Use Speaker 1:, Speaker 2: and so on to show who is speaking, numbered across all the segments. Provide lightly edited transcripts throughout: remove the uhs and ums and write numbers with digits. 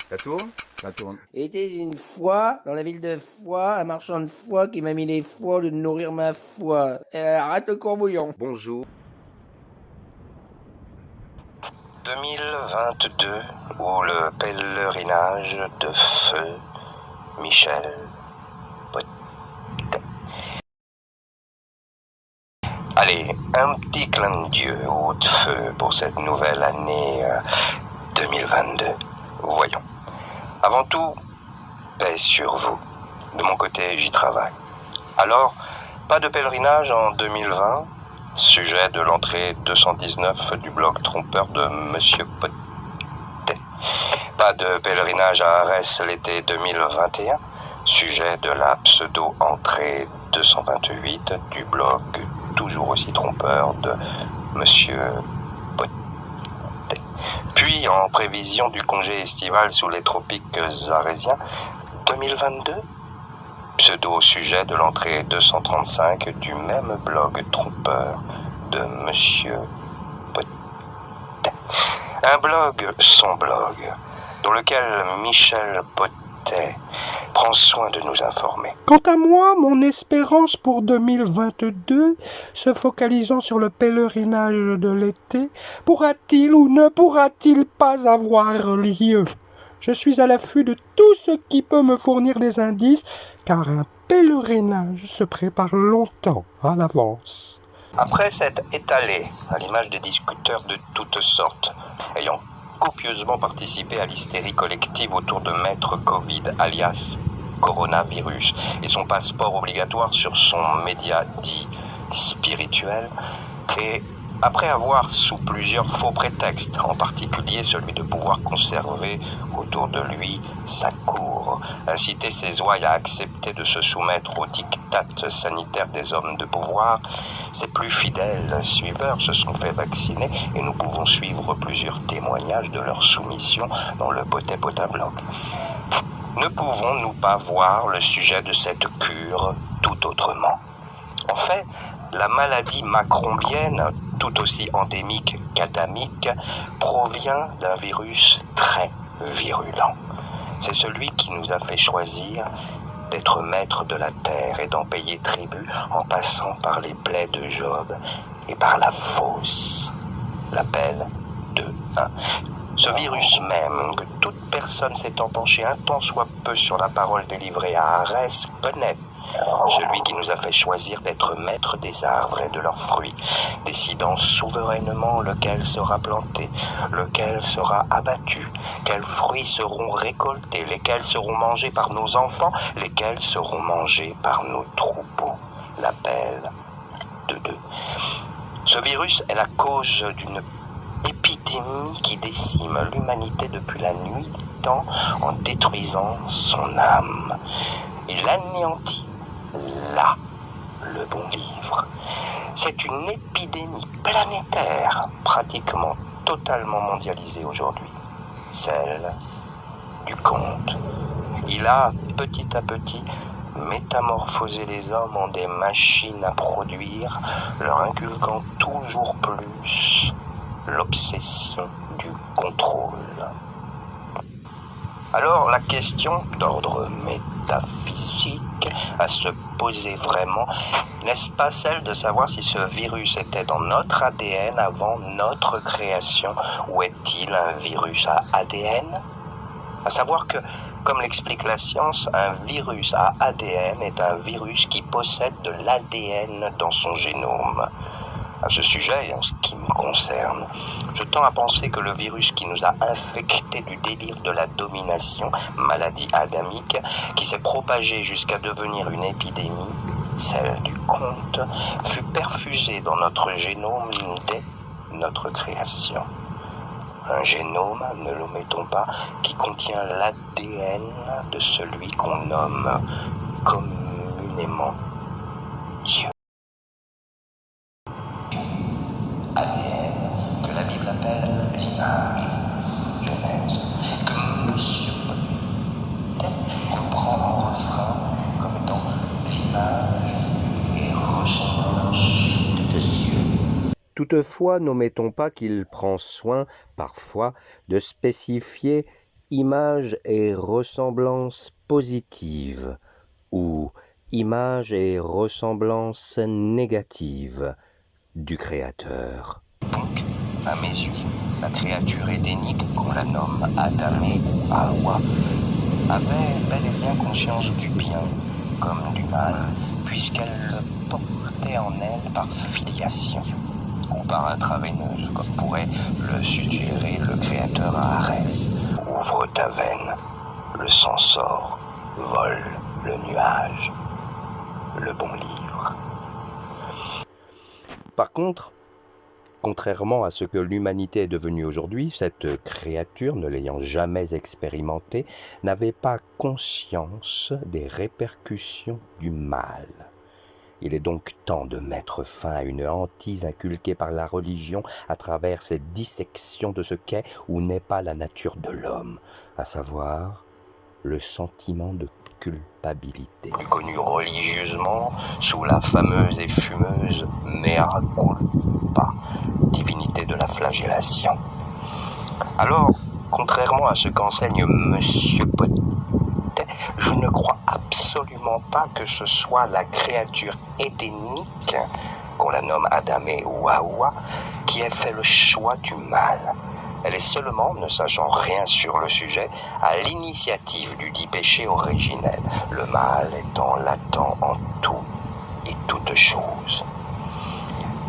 Speaker 1: Ça tourne? Ça tourne.
Speaker 2: Il était une fois, dans la ville de Foix, un marchand de foie qui m'a mis les foies au lieu de nourrir ma foi. Arrête le courbouillon.
Speaker 1: Bonjour.
Speaker 3: 2022, ou le pèlerinage de feu Michel Potet. Allez, un petit clin d'yeux au de feu pour cette nouvelle année 2022. Voyons. Avant tout, paix sur vous. De mon côté, j'y travaille. Alors, pas de pèlerinage en 2020, sujet de l'entrée 219 du blog trompeur de Monsieur Potet. Pas de pèlerinage à Arès l'été 2021, sujet de la pseudo-entrée 228 du blog toujours aussi trompeur de Monsieur Potet. Puis, en prévision du congé estival sous les tropiques arésiens 2022, pseudo-sujet de l'entrée 235 du même blog trompeur de Monsieur Potet. Un blog, son blog, dans lequel Michel Potet prend soin de nous informer.
Speaker 4: Quant à moi, mon espérance pour 2022, se focalisant sur le pèlerinage de l'été, pourra-t-il ou ne pourra-t-il pas avoir lieu? Je suis à l'affût de tout ce qui peut me fournir des indices, car un pèlerinage se prépare longtemps à l'avance.
Speaker 3: Après s'être étalé, à l'image des discuteurs de toutes sortes, ayant copieusement participé à l'hystérie collective autour de Maître Covid, alias coronavirus, et son passeport obligatoire sur son média dit spirituel, et après avoir, sous plusieurs faux prétextes, en particulier celui de pouvoir conserver autour de lui sa cour, inciter ses ouailles à accepter de se soumettre aux dictates sanitaires des hommes de pouvoir, ses plus fidèles suiveurs se sont fait vacciner et nous pouvons suivre plusieurs témoignages de leur soumission dans le Potet Blog. Ne pouvons-nous pas voir le sujet de cette cure tout autrement? En fait, la maladie macrombienne, tout aussi endémique qu'adamique, provient d'un virus très virulent. C'est celui qui nous a fait choisir d'être maître de la terre et d'en payer tribut en passant par les plaies de Job et par la fosse, l'appel de 1. Ce virus même, que toute personne s'étant penchée un tant soit peu sur la parole délivrée à Arès connaît, celui qui nous a fait choisir d'être maître des arbres et de leurs fruits, décidant souverainement lequel sera planté, lequel sera abattu, quels fruits seront récoltés, lesquels seront mangés par nos enfants, lesquels seront mangés par nos troupeaux. L'appel de 2. Ce virus est la cause d'une épidémie qui décime l'humanité depuis la nuit des temps en détruisant son âme. Il anéantit là le bon livre. C'est une épidémie planétaire, pratiquement totalement mondialisée aujourd'hui, celle du conte. Il a, petit à petit, métamorphosé les hommes en des machines à produire, leur inculquant toujours plus l'obsession du contrôle. Alors la question d'ordre métaphysique à se poser vraiment, n'est-ce pas celle de savoir si ce virus était dans notre ADN avant notre création, ou est-il un virus à ADN? À savoir que, comme l'explique la science, un virus à ADN est un virus qui possède de l'ADN dans son génome. À ce sujet, et en ce qui me concerne, je tends à penser que le virus qui nous a infectés du délire de la domination, maladie adamique, qui s'est propagée jusqu'à devenir une épidémie, celle du conte, fut perfusé dans notre génome dès notre création. Un génome, ne l'omettons pas, qui contient l'ADN de celui qu'on nomme communément Dieu. ADN, que la Bible appelle l'image, Genèse, que Monsieur Potet reprend en refrain comme étant l'image et ressemblance de Dieu.
Speaker 5: Toutefois, n'omettons pas qu'il prend soin, parfois, de spécifier
Speaker 1: image et ressemblance positive ou image et ressemblance négative du Créateur.
Speaker 3: Donc, à mes yeux, la créature édénique, qu'on la nomme Adamé ou Hawa, avait bel et bien conscience du bien comme du mal, puisqu'elle le portait en elle par filiation, ou par intraveineuse, comme pourrait le suggérer le créateur à Arès. Ouvre ta veine, le sang sort, vole le nuage, le bon livre.
Speaker 1: Par contre, contrairement à ce que l'humanité est devenue aujourd'hui, cette créature, ne l'ayant jamais expérimentée, n'avait pas conscience des répercussions du mal. Il est donc temps de mettre fin à une hantise inculquée par la religion à travers cette dissection de ce qu'est ou n'est pas la nature de l'homme, à savoir le sentiment de culpabilité.
Speaker 3: Plus connu religieusement sous la fameuse et fumeuse mea culpa, divinité de la flagellation. Alors, contrairement à ce qu'enseigne Monsieur Potet, je ne crois absolument pas que ce soit la créature édénique, qu'on la nomme Adamé ou Hawa, qui ait fait le choix du mal. Elle est seulement, ne sachant rien sur le sujet, à l'initiative du dit péché originel, le mal étant latent en tout et toute chose.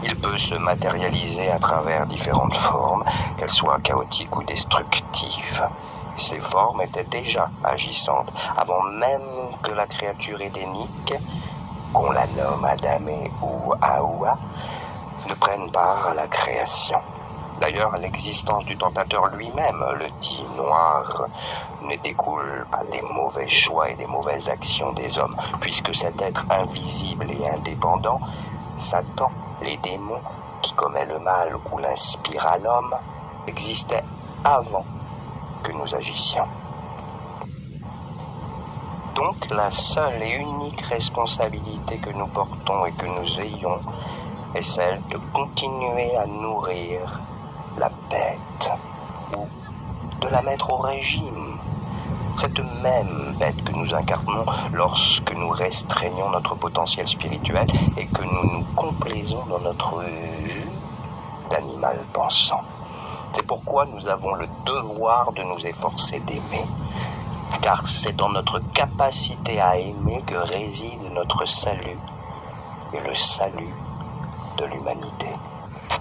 Speaker 3: Il peut se matérialiser à travers différentes formes, qu'elles soient chaotiques ou destructives. Ces formes étaient déjà agissantes, avant même que la créature édénique, qu'on la nomme Adamé ou Hawa, ne prenne part à la création. D'ailleurs, l'existence du tentateur lui-même, le dit noir, ne découle pas des mauvais choix et des mauvaises actions des hommes, puisque cet être invisible et indépendant, Satan, les démons, qui commet le mal ou l'inspire à l'homme, existait avant que nous agissions. Donc, la seule et unique responsabilité que nous portons et que nous ayons est celle de continuer à nourrir la bête, ou de la mettre au régime. Cette même bête que nous incarnons lorsque nous restreignons notre potentiel spirituel et que nous nous complaisons dans notre vue d'animal pensant. C'est pourquoi nous avons le devoir de nous efforcer d'aimer, car c'est dans notre capacité à aimer que réside notre salut et le salut de l'humanité.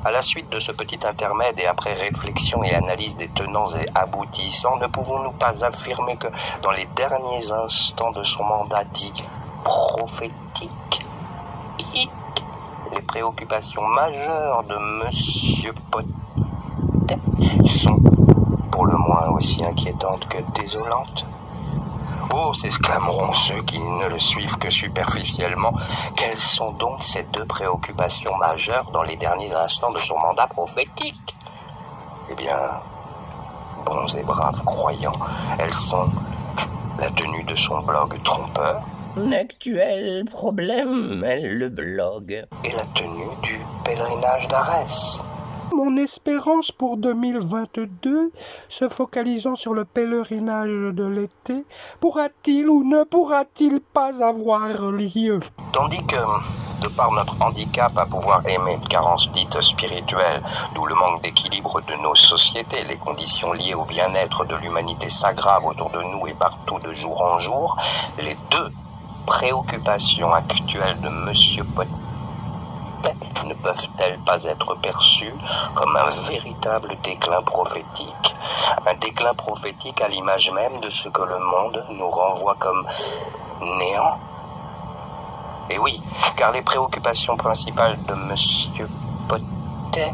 Speaker 3: À la suite de ce petit intermède et après réflexion et analyse des tenants et aboutissants, ne pouvons-nous pas affirmer que dans les derniers instants de son mandat dit prophétique, les préoccupations majeures de Monsieur Potet sont pour le moins aussi inquiétantes que désolantes? Oh, s'exclameront ceux qui ne le suivent que superficiellement. Quelles sont donc ces deux préoccupations majeures dans les derniers instants de son mandat prophétique? Eh bien, bons et braves croyants, elles sont la tenue de son blog trompeur.
Speaker 2: L'actuel problème, le blog.
Speaker 3: Et la tenue du pèlerinage d'Arès.
Speaker 4: Mon espérance pour 2022, se focalisant sur le pèlerinage de l'été, pourra-t-il ou ne pourra-t-il pas avoir lieu?
Speaker 3: Tandis que, de par notre handicap à pouvoir aimer une carence dite spirituelle, d'où le manque d'équilibre de nos sociétés, les conditions liées au bien-être de l'humanité s'aggravent autour de nous et partout de jour en jour, les deux préoccupations actuelles de Monsieur Potet ne peuvent-elles pas être perçues comme un véritable déclin prophétique? Un déclin prophétique à l'image même de ce que le monde nous renvoie comme néant? Et oui, car les préoccupations principales de Monsieur Potet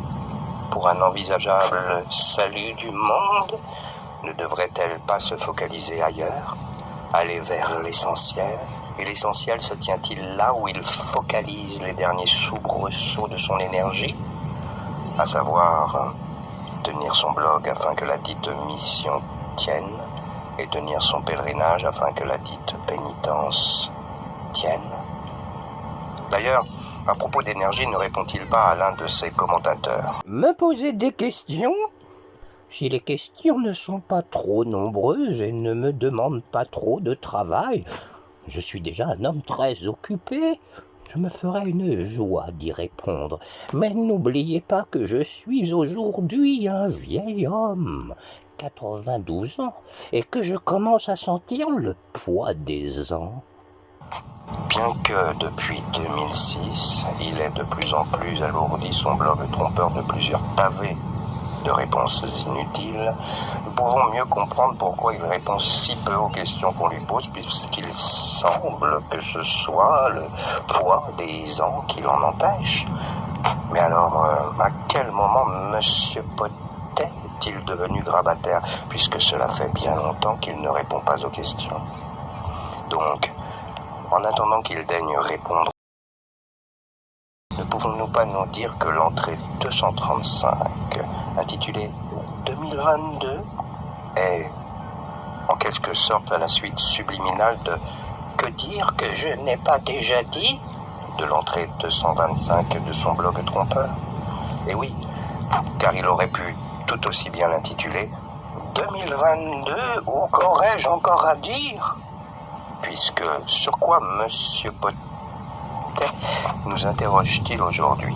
Speaker 3: pour un envisageable salut du monde ne devraient-elles pas se focaliser ailleurs, aller vers l'essentiel? Et l'essentiel se tient-il là où il focalise les derniers soubresauts de son énergie, à savoir tenir son blog afin que la dite mission tienne, et tenir son pèlerinage afin que la dite pénitence tienne? D'ailleurs, à propos d'énergie, ne répond-il pas à l'un de ses commentateurs?
Speaker 2: Me poser des questions?
Speaker 1: Si les questions ne sont pas trop nombreuses et ne me demandent pas trop de travail, je suis déjà un homme très occupé. Je me ferai une joie d'y répondre. Mais n'oubliez pas que je suis aujourd'hui un vieil homme, 92 ans, et que je commence à sentir le poids des ans.
Speaker 3: Bien que depuis 2006, il ait de plus en plus alourdi son blog trompeur de plusieurs pavés de réponses inutiles, nous pouvons mieux comprendre pourquoi il répond si peu aux questions qu'on lui pose, puisqu'il semble que ce soit le poids des ans qui l'en empêche. Mais alors, à quel moment Monsieur Potet est-il devenu grabataire, puisque cela fait bien longtemps qu'il ne répond pas aux questions? Donc, en attendant qu'il daigne répondre, ne pouvons-nous pas nous dire que l'entrée 235, intitulée 2022, est en quelque sorte à la suite subliminale de « Que dire que je n'ai pas déjà dit ?» de l'entrée 225 de son blog trompeur? Et oui, car il aurait pu tout aussi bien l'intituler « 2022, ou qu'aurais-je encore à dire ?» Puisque sur quoi Monsieur Potet nous interroge-t-il aujourd'hui?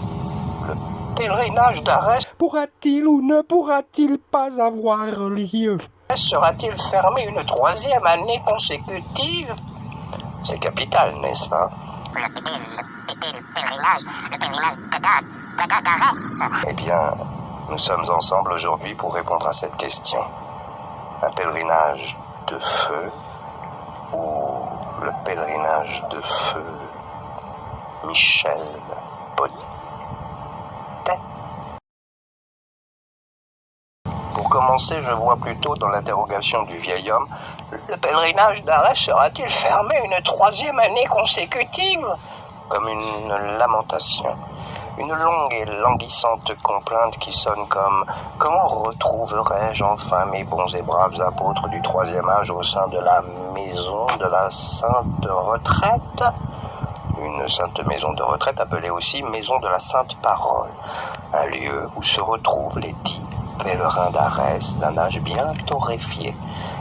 Speaker 3: Le pèlerinage d'Arès
Speaker 4: Pourra-t-il ou ne pourra-t-il pas avoir lieu?
Speaker 3: sera-t-il fermé une 3e année consécutive? C'est capital, n'est-ce pas?
Speaker 5: Le pèlerinage d'Arès.
Speaker 3: Eh bien, nous sommes ensemble aujourd'hui pour répondre à cette question. Un pèlerinage de feu ou le pèlerinage de feu Michel Potet? Pour commencer, je vois plutôt dans l'interrogation du vieil homme, le pèlerinage d'Arès sera-t-il fermé une 3e année consécutive? Comme une lamentation, une longue et languissante complainte qui sonne comme « Comment retrouverai-je enfin mes bons et braves apôtres du 3e âge au sein de la maison de la Sainte Retraite ?» Une sainte maison de retraite appelée aussi maison de la Sainte Parole, un lieu où se retrouvent les 10 pèlerins d'Arès d'un âge bien torréfié,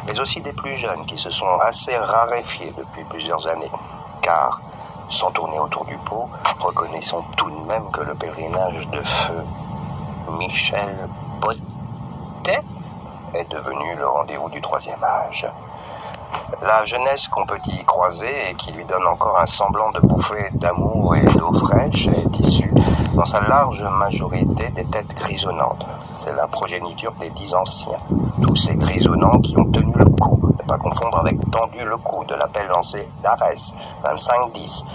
Speaker 3: mais aussi des plus jeunes qui se sont assez raréfiés depuis plusieurs années, car, sans tourner autour du pot, reconnaissons tout de même que le pèlerinage de feu Michel Potet est devenu le rendez-vous du 3e âge. La jeunesse qu'on peut y croiser et qui lui donne encore un semblant de bouffée d'amour et d'eau fraîche est issue, dans sa large majorité, des têtes grisonnantes. C'est la progéniture des 10 anciens, tous ces grisonnants qui ont tenu le coup, ne pas confondre avec tendu le coup de l'appel lancé d'Arès, 25-10,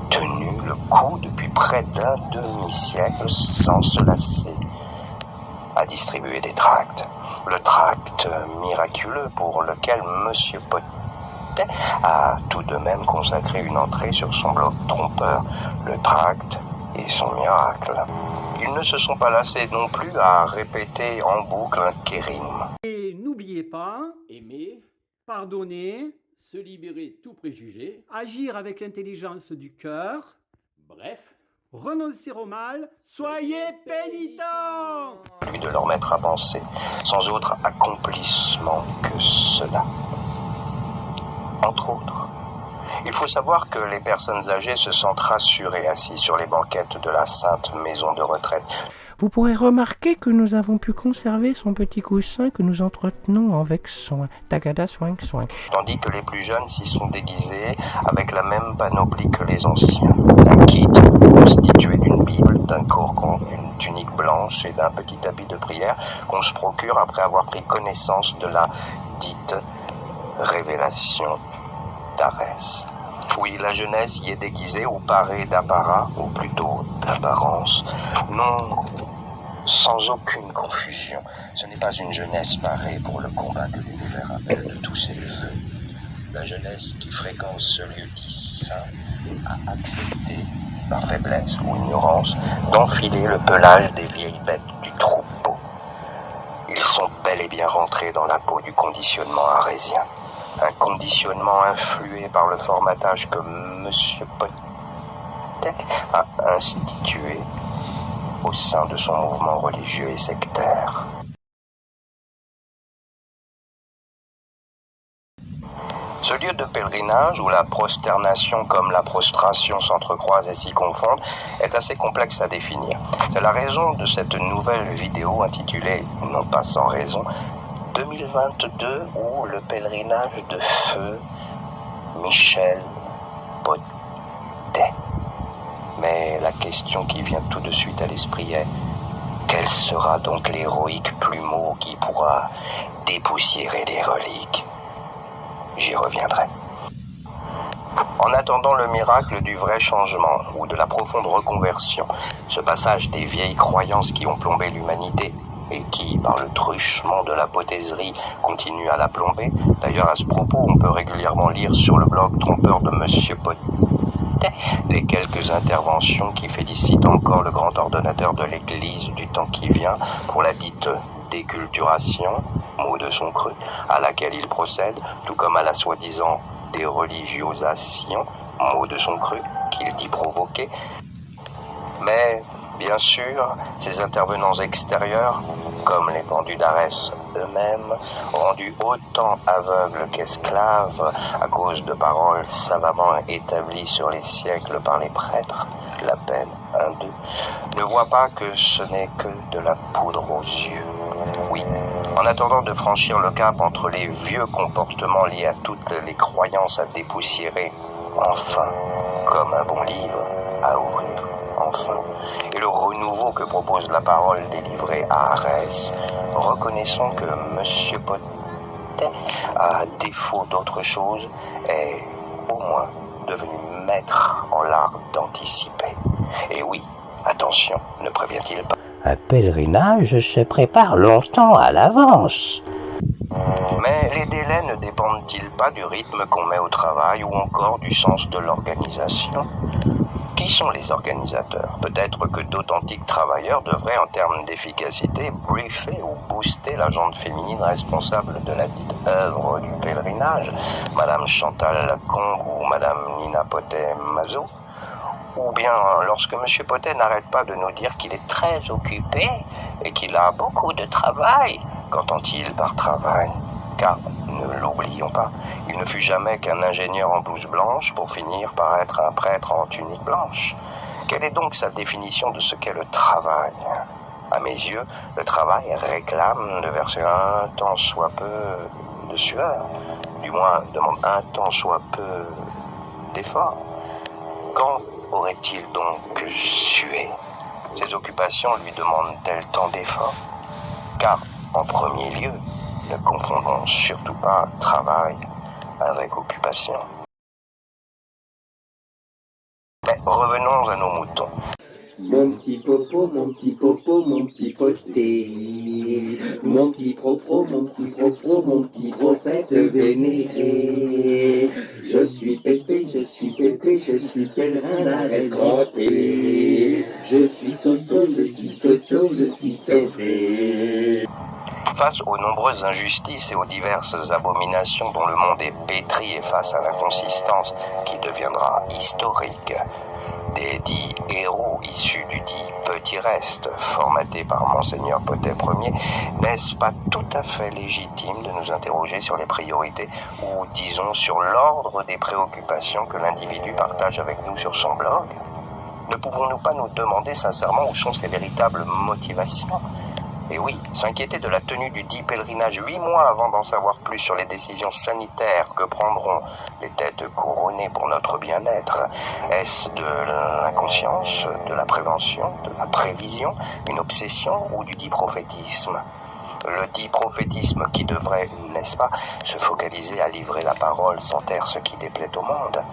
Speaker 3: tenu le coup depuis près d'un demi-siècle sans se lasser, à distribuer des tracts. Le tract miraculeux pour lequel Monsieur Potet a tout de même consacré une entrée sur son blog trompeur, le tract et son miracle. Ils ne se sont pas lassés non plus à répéter en boucle un kérim.
Speaker 6: Et n'oubliez pas, aimer, pardonner, se libérer de tout préjugé, agir avec l'intelligence du cœur, bref, renoncer au mal, soyez pénitents!
Speaker 3: Lui de leur mettre à penser, sans autre accomplissement que cela. Entre autres, il faut savoir que les personnes âgées se sentent rassurées assises sur les banquettes de la sainte maison de retraite.
Speaker 4: Vous pourrez remarquer que nous avons pu conserver son petit coussin que nous entretenons avec soin. Tagada soin soin.
Speaker 3: Tandis que les plus jeunes s'y sont déguisés avec la même panoplie que les anciens. Un kit constitué d'une Bible, d'un Coran, d'une tunique blanche et d'un petit habit de prière qu'on se procure après avoir pris connaissance de la dite révélation d'Arès. Oui, la jeunesse y est déguisée ou parée d'apparat, ou plutôt d'apparence, non sans aucune confusion. Ce n'est pas une jeunesse parée pour le combat que l'univers appelle de tous ses voeux. La jeunesse qui fréquente ce lieu dit saint a accepté, par faiblesse ou ignorance, d'enfiler le pelage des vieilles bêtes du troupeau. Ils sont bel et bien rentrés dans la peau du conditionnement arésien. Un conditionnement influé par le formatage que Monsieur Potet a institué au sein de son mouvement religieux et sectaire. Ce lieu de pèlerinage où la prosternation comme la prostration s'entrecroisent et s'y confondent est assez complexe à définir. C'est la raison de cette nouvelle vidéo intitulée, non pas sans raison, 2022 ou le pèlerinage de feu Michel Potet. Mais la question qui vient tout de suite à l'esprit est: quel sera donc l'héroïque plumeau qui pourra dépoussiérer des reliques? J'y reviendrai. En attendant le miracle du vrai changement ou de la profonde reconversion, ce passage des vieilles croyances qui ont plombé l'humanité et qui, par le truchement de la potaiserie, continuent à la plomber. D'ailleurs, à ce propos, on peut régulièrement lire sur le blog trompeur de Monsieur Potet les quelques interventions qui félicitent encore le grand ordonnateur de l'Église du temps qui vient pour la dite déculturation, mot de son cru, à laquelle il procède, tout comme à la soi-disant déreligiosation, mot de son cru, qu'il dit provoquer. Mais, bien sûr, ces intervenants extérieurs, comme les pendus d'Arès eux-mêmes, rendus autant aveugles qu'esclaves à cause de paroles savamment établies sur les siècles par les prêtres, l'appel un d'eux, ne voient pas que ce n'est que de la poudre aux yeux. Oui, en attendant de franchir le cap entre les vieux comportements liés à toutes les croyances à dépoussiérer, enfin, comme un bon livre à ouvrir, enfin, et le renouveau que propose la parole délivrée à Arès, reconnaissons que Monsieur Potet, à défaut d'autre chose, est au moins devenu maître en l'art d'anticiper. Et oui, attention, ne prévient-il pas?
Speaker 1: Un pèlerinage se prépare longtemps à l'avance.
Speaker 3: Mais les délais ne dépendent-ils pas du rythme qu'on met au travail ou encore du sens de l'organisation? Qui sont les organisateurs? Peut-être que d'authentiques travailleurs devraient, en termes d'efficacité, briefer ou booster la jante féminine responsable de la dite œuvre du pèlerinage, Madame Chantal Lacombe ou Madame Nina Potet-Mazot. Ou bien lorsque M. Potet n'arrête pas de nous dire qu'il est très occupé et qu'il a beaucoup de travail. Qu'entend-il par travail? Car, ne l'oublions pas, il ne fut jamais qu'un ingénieur en blouse blanche pour finir par être un prêtre en tunique blanche. Quelle est donc sa définition de ce qu'est le travail? À mes yeux, le travail réclame de verser un tant soit peu de sueur, du moins demande un tant soit peu d'effort. Quand aurait-il donc sué? Ses occupations lui demandent-elles tant d'efforts? Car, en premier lieu, ne confondons surtout pas travail avec occupation. Mais revenons à nos moutons.
Speaker 2: Mon petit popo, mon petit popo, mon petit poté, mon petit propro, mon petit propro, mon petit prophète vénéré. Je suis pépé, je suis pépé, je suis pèlerin d'Arès Grand-P. Je suis soso, je suis soso, je suis sauvé.
Speaker 3: Face aux nombreuses injustices et aux diverses abominations dont le monde est pétri et face à l'inconsistance qui deviendra historique, des dits héros issus du dit petit reste formaté par Monseigneur Potet Ier, n'est-ce pas tout à fait légitime de nous interroger sur les priorités ou disons sur l'ordre des préoccupations que l'individu partage avec nous sur son blog? Ne pouvons-nous pas nous demander sincèrement où sont ses véritables motivations? Et oui, s'inquiéter de la tenue du dit pèlerinage 8 mois avant d'en savoir plus sur les décisions sanitaires que prendront les têtes couronnées pour notre bien-être, est-ce de l'inconscience, de la prévention, de la prévision, une obsession ou du dit prophétisme? Le dit prophétisme qui devrait, n'est-ce pas, se focaliser à livrer la parole sans taire ce qui déplaît au monde.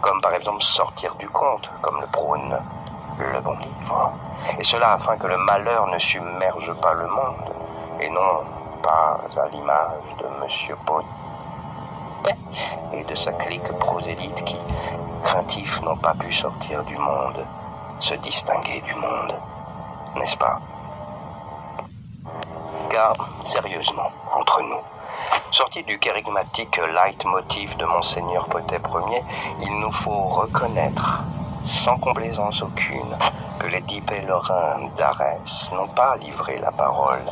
Speaker 3: Comme par exemple sortir du conte, comme le prône le bon livre. Et cela afin que le malheur ne submerge pas le monde, et non pas à l'image de Monsieur Potet et de sa clique prosélyte qui, craintifs, n'ont pas pu sortir du monde, se distinguer du monde, n'est-ce pas? Car, sérieusement, entre nous, sorti du charismatique leitmotiv de Monseigneur Potet Ier, il nous faut reconnaître, sans complaisance aucune, que les 10 pèlerins d'Arès n'ont pas livré la parole,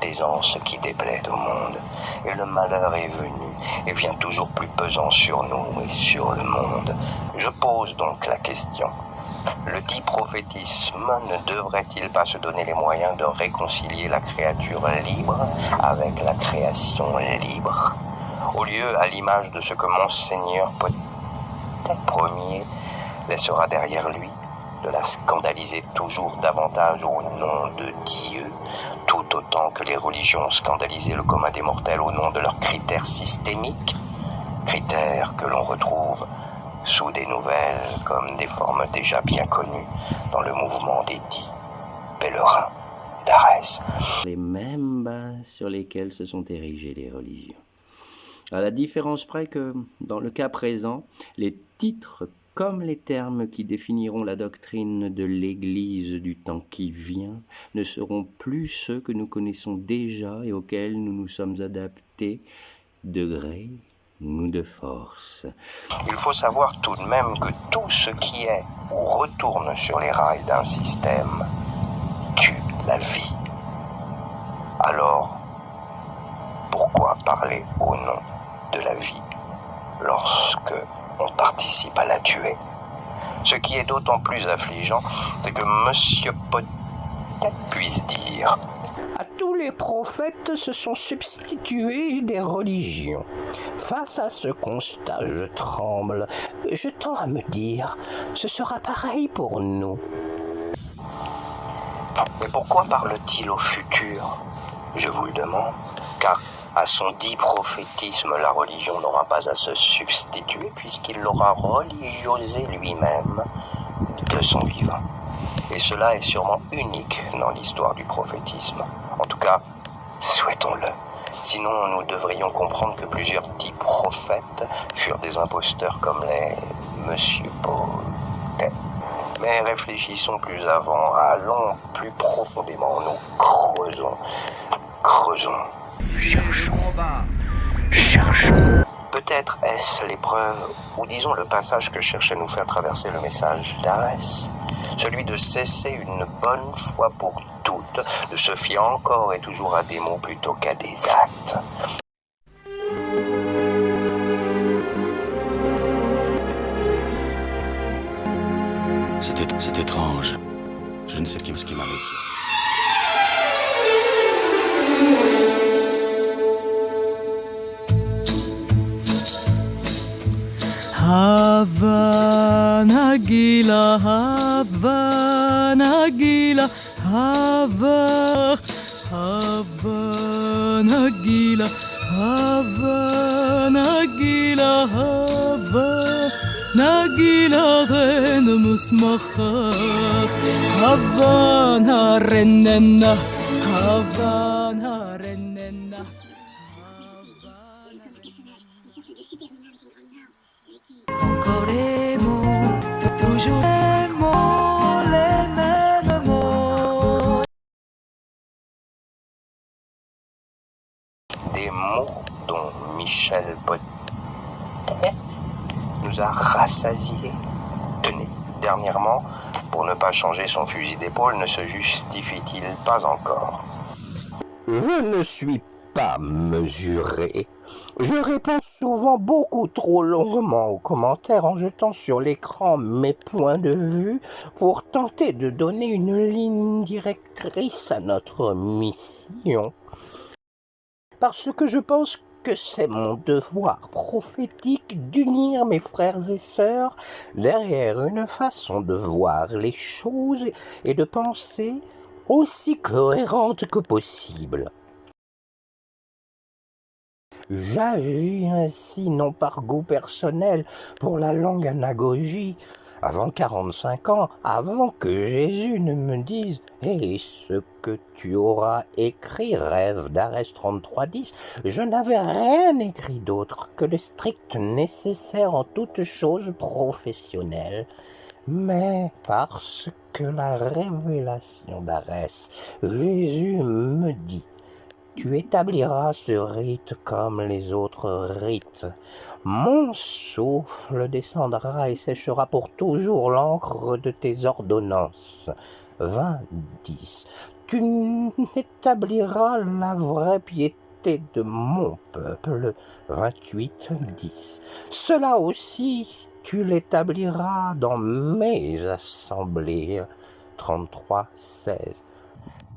Speaker 3: aisance qui déplaît au monde. Et le malheur est venu et vient toujours plus pesant sur nous et sur le monde. Je pose donc la question. Le dit prophétisme ne devrait-il pas se donner les moyens de réconcilier la créature libre avec la création libre, au lieu, à l'image de ce que Monseigneur peut-être Ier laissera derrière lui, de la scandaliser toujours davantage au nom de Dieu, tout autant que les religions ont scandalisé le commun des mortels au nom de leurs critères systémiques, critères que l'on retrouve sous des nouvelles comme des formes déjà bien connues dans le mouvement des dits pèlerins d'Arès.
Speaker 7: Les mêmes bases sur lesquelles se sont érigées les religions. À la différence près que, dans le cas présent, les titres comme les termes qui définiront la doctrine de l'Église du temps qui vient ne seront plus ceux que nous connaissons déjà et auxquels nous nous sommes adaptés de gré ou de force.
Speaker 3: Il faut savoir tout de même que tout ce qui est ou retourne sur les rails d'un système tue la vie. Alors, pourquoi parler au nom de la vie lorsque on participe à la tuer? Ce qui est d'autant plus affligeant, c'est que Monsieur peut-être puisse dire
Speaker 1: À tous les prophètes se sont substitués des religions. Face à ce constat, je tremble. Je tends à me dire, ce sera pareil pour nous.
Speaker 3: Mais pourquoi parle-t-il au futur? Je vous le demande, car à son dit prophétisme, la religion n'aura pas à se substituer puisqu'il l'aura religiosé lui-même de son vivant. Et cela est sûrement unique dans l'histoire du prophétisme. En tout cas, souhaitons-le. Sinon, nous devrions comprendre que plusieurs dits prophètes furent des imposteurs comme les Monsieur Pautet. Mais réfléchissons plus avant, allons plus profondément, nous creusons. Cherchons. Peut-être est-ce l'épreuve, ou disons le passage que cherche à nous faire traverser le message d'Arès, celui de cesser une bonne fois pour toutes, de se fier encore et toujours à des mots plutôt qu'à des actes.
Speaker 8: C'est étrange. Je ne sais plus ce qui m'arrive.
Speaker 9: Havana Gila, Havana Gila, Havana Gila, Havana Gila, Havana Gila, Ren Musmachar, Havana Renena, Havana Renena. Encore les mots, toujours les mêmes mots.
Speaker 3: Des mots dont Michel Pautet nous a rassasiés. Tenez, dernièrement, pour ne pas changer son fusil d'épaule, ne se justifie-t-il pas encore?
Speaker 1: Je ne suis pas mesuré. Je réponds souvent beaucoup trop longuement aux commentaires en jetant sur l'écran mes points de vue pour tenter de donner une ligne directrice à notre mission. Parce que je pense que c'est mon devoir prophétique d'unir mes frères et sœurs derrière une façon de voir les choses et de penser aussi cohérente que possible. J'agis ainsi non par goût personnel pour la longue anagogie, avant 45 ans, avant que Jésus ne me dise « Et ce que tu auras écrit, rêve d'Arès 3310 », je n'avais rien écrit d'autre que le strict nécessaire en toute chose professionnelle. Mais parce que la révélation d'Arès, Jésus me dit « Tu établiras ce rite comme les autres rites. Mon souffle descendra et séchera pour toujours l'encre de tes ordonnances. » 20-10. tu n'établiras la vraie piété de mon peuple. 28-10. Cela aussi, tu l'établiras dans mes assemblées. 33-16.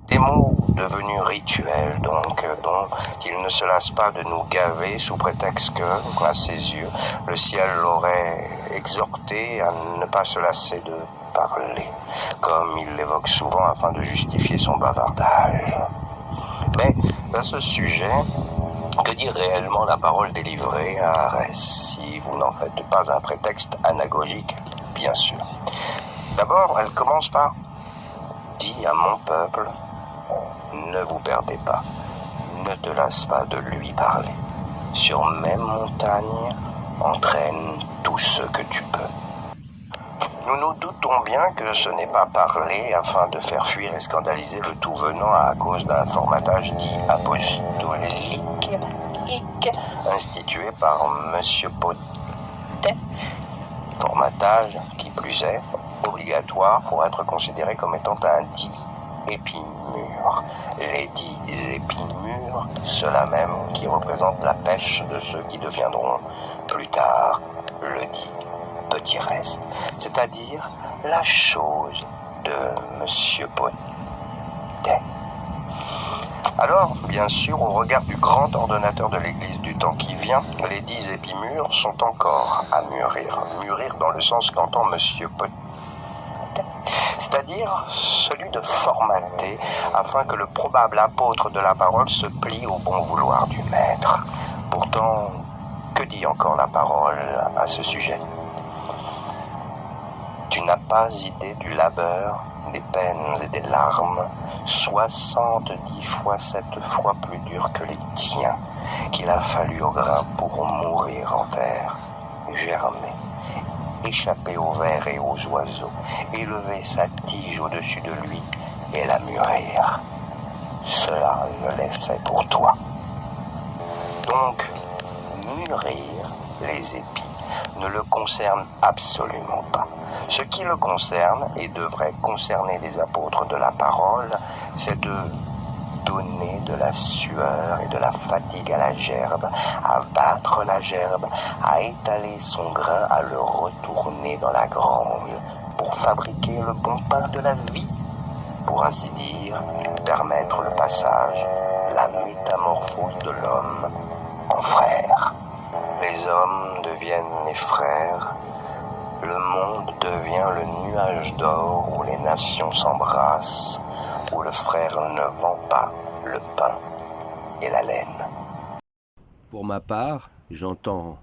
Speaker 3: Des mots devenus rituels, donc, dont il ne se lasse pas de nous gaver sous prétexte que, à ses yeux, le ciel l'aurait exhorté à ne pas se lasser de parler, comme il l'évoque souvent afin de justifier son bavardage. Mais, à ce sujet, que dit réellement la parole délivrée à Arès, si vous n'en faites pas un prétexte anagogique, bien sûr. D'abord, elle commence par « Dis à mon peuple ». Ne vous perdez pas, ne te lasse pas de lui parler. Sur mes montagnes, entraîne tout ce que tu peux. Nous nous doutons bien que ce n'est pas parler afin de faire fuir et scandaliser le tout venant à cause d'un formatage dit apostolique institué par M. Potet. Formatage qui plus est obligatoire pour être considéré comme étant un dit épimure. Les dits épimures, ceux-là même qui représentent la pêche de ceux qui deviendront plus tard le dit petit reste, c'est-à-dire la chose de M. Potet. Alors, bien sûr, au regard du grand ordonnateur de l'Église du temps qui vient, les dits épimures sont encore à mûrir. Mûrir dans le sens qu'entend M. Potet, c'est-à-dire celui de formater afin que le probable apôtre de la parole se plie au bon vouloir du maître. Pourtant, que dit encore la parole à ce sujet ? Tu n'as pas idée du labeur, des peines et des larmes, 70 fois 7 fois plus dur que les tiens, qu'il a fallu au grain pour mourir en terre, germer, échapper aux vers et aux oiseaux, élever sa tige au-dessus de lui et la mûrir. Cela, je l'ai fait pour toi. Donc, mûrir les épis ne le concerne absolument pas. Ce qui le concerne, et devrait concerner les apôtres de la parole, c'est de donner de la sueur et de la fatigue à la gerbe, à battre la gerbe, à étaler son grain, à le retourner dans la grange, pour fabriquer le bon pain de la vie, pour ainsi dire, permettre le passage, la métamorphose de l'homme en frère. Les hommes deviennent les frères, le monde devient le nuage d'or où les nations s'embrassent, où le frère ne vend pas le pain et la laine.
Speaker 1: Pour ma part, j'entends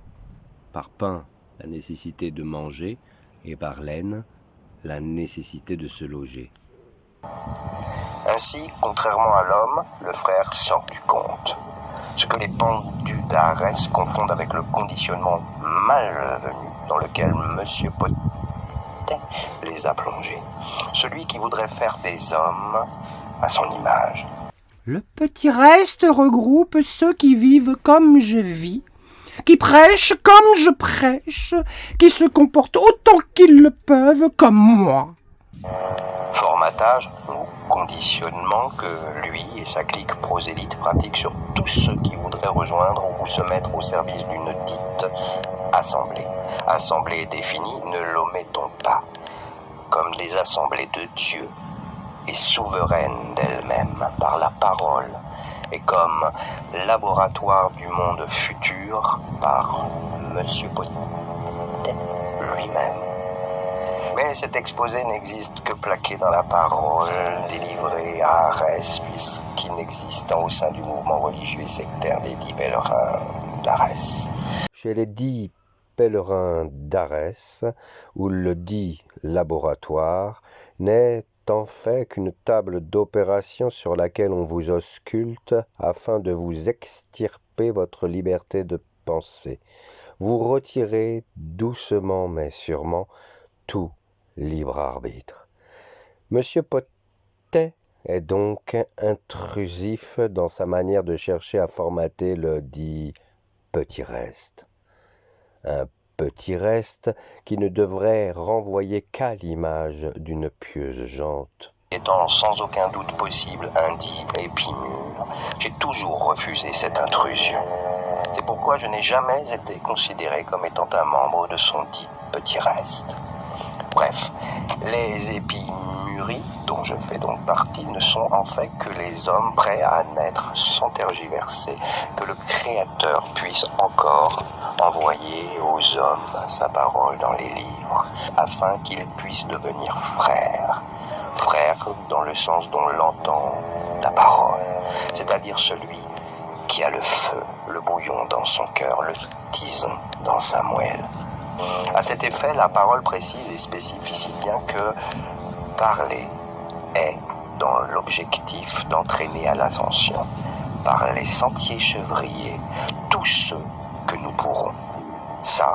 Speaker 1: par pain la nécessité de manger et par laine la nécessité de se loger.
Speaker 3: Ainsi, contrairement à l'homme, le frère sort du compte. Ce que les pendus d'Arès confondent avec le conditionnement malvenu dans lequel M. Potet les a plongés. Celui qui voudrait faire des hommes à son image.
Speaker 4: Le petit reste regroupe ceux qui vivent comme je vis, qui prêchent comme je prêche, qui se comportent autant qu'ils le peuvent comme moi.
Speaker 3: Formatage ou conditionnement que lui et sa clique prosélyte pratiquent sur tous ceux qui voudraient rejoindre ou se mettre au service d'une dite assemblée. Assemblée définie, ne l'omettons pas, comme des assemblées de Dieu et souveraines d'elles-mêmes par la parole, et comme laboratoire du monde futur par M. Potet lui-même. Mais cet exposé n'existe que plaqué dans la parole délivrée à Arès, puisqu'il n'existe au sein du mouvement religieux et sectaire des 10 pèlerins d'Arès.
Speaker 1: Chez les 10 pèlerins d'Arès, où le dit laboratoire n'est en fait qu'une table d'opération sur laquelle on vous ausculte afin de vous extirper votre liberté de penser. Vous retirez doucement mais sûrement tout libre arbitre. Monsieur Potet est donc intrusif dans sa manière de chercher à formater le dit petit reste. Un petit reste qui ne devrait renvoyer qu'à l'image d'une pieuse gente.
Speaker 3: étant sans aucun doute possible indie et puis mûr, j'ai toujours refusé cette intrusion. C'est pourquoi je n'ai jamais été considéré comme étant un membre de son dit petit reste. Bref, les épimûris, dont je fais donc partie, ne sont en fait que les hommes prêts à admettre, sans tergiverser, que le Créateur puisse encore envoyer aux hommes sa parole dans les livres, afin qu'ils puissent devenir frères. Frères dans le sens dont l'entend la parole, c'est-à-dire celui qui a le feu, le bouillon dans son cœur, le tison dans sa moelle. À cet effet, la parole précise et spécifie si bien que parler est dans l'objectif d'entraîner à l'ascension, par les sentiers chevriers, tous ceux que nous pourrons. Ça,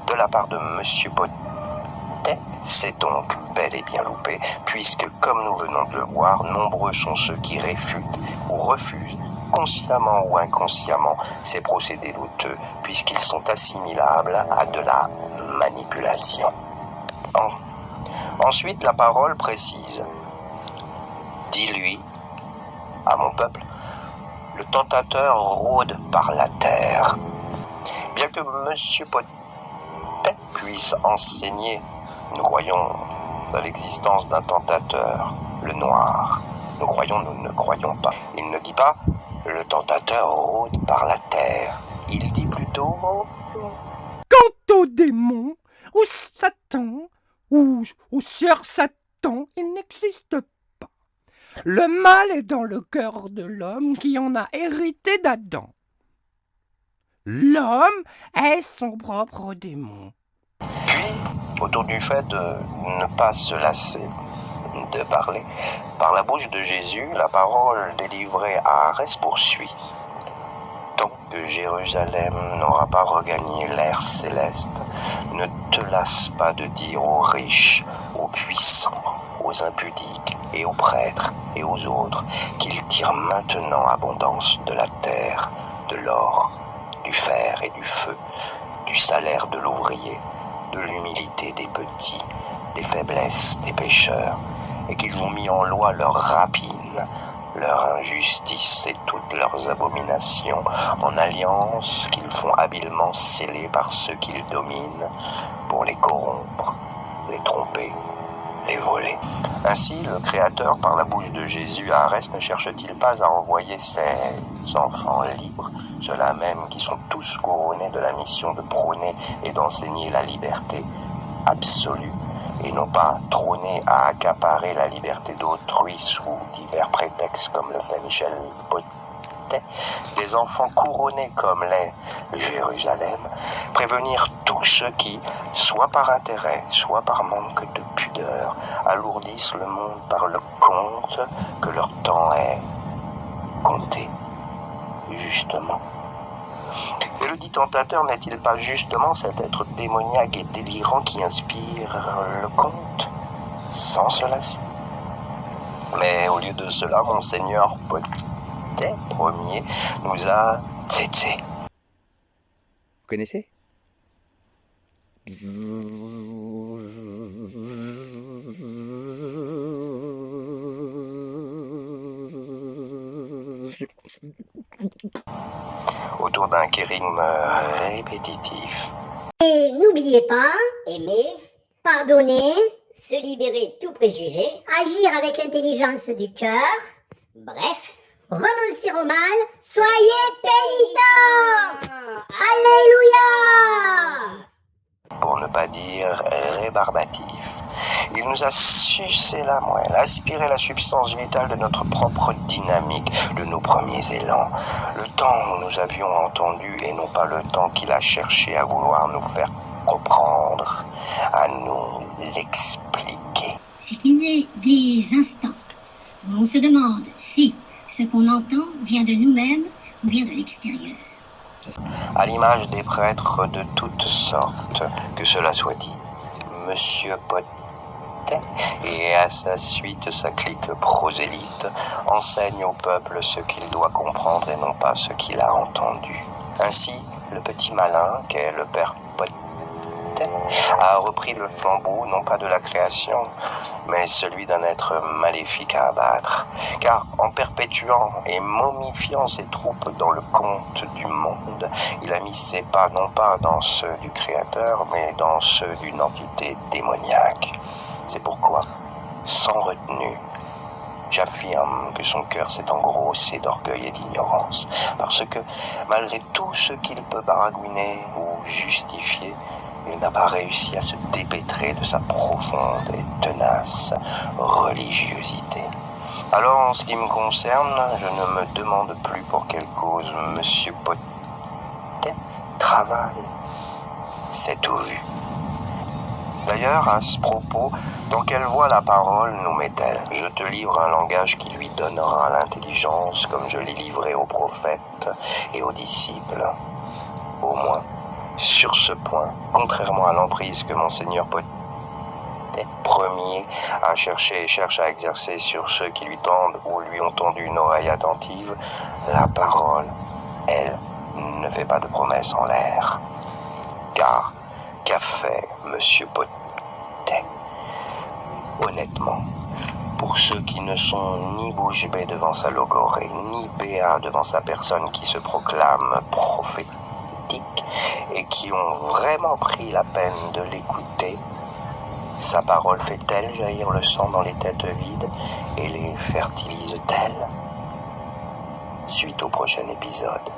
Speaker 3: de la part de Monsieur Potet, c'est donc bel et bien loupé, puisque, comme nous venons de le voir, nombreux sont ceux qui réfutent ou refusent, consciemment ou inconsciemment, ces procédés douteux, puisqu'ils sont assimilables à de la manipulation. Ensuite, la parole précise. Dis-lui, à mon peuple, le tentateur rôde par la terre. Bien que Monsieur Potet puisse enseigner, nous croyons à l'existence d'un tentateur, le noir. Nous ne croyons pas. Il ne dit pas le tentateur rôde par la terre. Il dit plutôt
Speaker 4: Quant au démon, au Satan, ou au sieur Satan, il n'existe pas. Le mal est dans le cœur de l'homme qui en a hérité d'Adam. L'homme est son propre démon.
Speaker 3: Puis, autour du fait de ne pas se lasser de parler, par la bouche de Jésus, la parole délivrée à Arès poursuit. Tant que Jérusalem n'aura pas regagné l'air céleste, ne te lasse pas de dire aux riches, aux puissants, aux impudiques et aux prêtres et aux autres qu'ils tirent maintenant abondance de la terre, de l'or, du fer et du feu, du salaire de l'ouvrier, de l'humilité des petits, des faiblesses des pécheurs, et qu'ils ont mis en loi leur rapine, leur injustice et toutes leurs abominations, en alliance qu'ils font habilement sceller par ceux qu'ils dominent, pour les corrompre, les tromper, les voler. Ainsi, le Créateur, par la bouche de Jésus à Arès, ne cherche-t-il pas à envoyer ses enfants libres, ceux-là même qui sont tous couronnés de la mission de prôner et d'enseigner la liberté absolue, et non pas trôner à accaparer la liberté d'autrui sous divers prétextes comme le fait Michel Potet, des enfants couronnés comme l'est Jérusalem, prévenir tous ceux qui, soit par intérêt, soit par manque de pudeur, alourdissent le monde par le conte que leur temps est compté, justement. Et le dit tentateur n'est-il pas justement cet être démoniaque et délirant qui inspire le conte, sans se lasser? Mais au lieu de cela, Monseigneur Potet Ier nous a tsétsé.
Speaker 1: Vous connaissez?
Speaker 3: Autour d'un kérigme répétitif.
Speaker 5: Et n'oubliez pas, aimer, pardonner, se libérer de tout préjugé, agir avec l'intelligence du cœur, bref, renoncer au mal, soyez pénitents. Alléluia!
Speaker 3: Pour ne pas dire rébarbatif. Il nous a sucé la moelle, aspiré la substance vitale de notre propre dynamique, de nos premiers élans. Le temps où nous avions entendu et non pas le temps qu'il a cherché à vouloir nous faire comprendre, à nous expliquer.
Speaker 10: C'est qu'il y a des instants où on se demande si ce qu'on entend vient de nous-mêmes ou vient de l'extérieur.
Speaker 3: À l'image des prêtres de toutes sortes, que cela soit dit, Monsieur Potet et à sa suite sa clique prosélyte enseigne au peuple ce qu'il doit comprendre et non pas ce qu'il a entendu. Ainsi, le petit malin qu'est le père Potet a repris le flambeau, non pas de la création, mais celui d'un être maléfique à abattre. Car en perpétuant et momifiant ses troupes dans le conte du monde, il a mis ses pas non pas dans ceux du Créateur, mais dans ceux d'une entité démoniaque. C'est pourquoi, sans retenue, j'affirme que son cœur s'est engrossé d'orgueil et d'ignorance, parce que, malgré tout ce qu'il peut baragouiner ou justifier, il n'a pas réussi à se dépêtrer de sa profonde et tenace religiosité. Alors, en ce qui me concerne, je ne me demande plus pour quelle cause Monsieur Potet travaille. C'est tout vu. D'ailleurs, à ce propos, dans quelle voie la parole nous met-elle? Je te livre un langage qui lui donnera l'intelligence, comme je l'ai livré aux prophètes et aux disciples. Au moins, sur ce point, contrairement à l'emprise que Monseigneur Potet premier a cherché et cherche à exercer sur ceux qui lui tendent ou lui ont tendu une oreille attentive, la parole, elle, ne fait pas de promesses en l'air. Car, qu'a fait Monsieur Potet? Honnêtement, pour ceux qui ne sont ni bouche bée devant sa logorée, ni béat devant sa personne qui se proclame prophétique, et qui ont vraiment pris la peine de l'écouter, sa parole fait-elle jaillir le sang dans les têtes vides et les fertilise-t-elle? Suite au prochain épisode.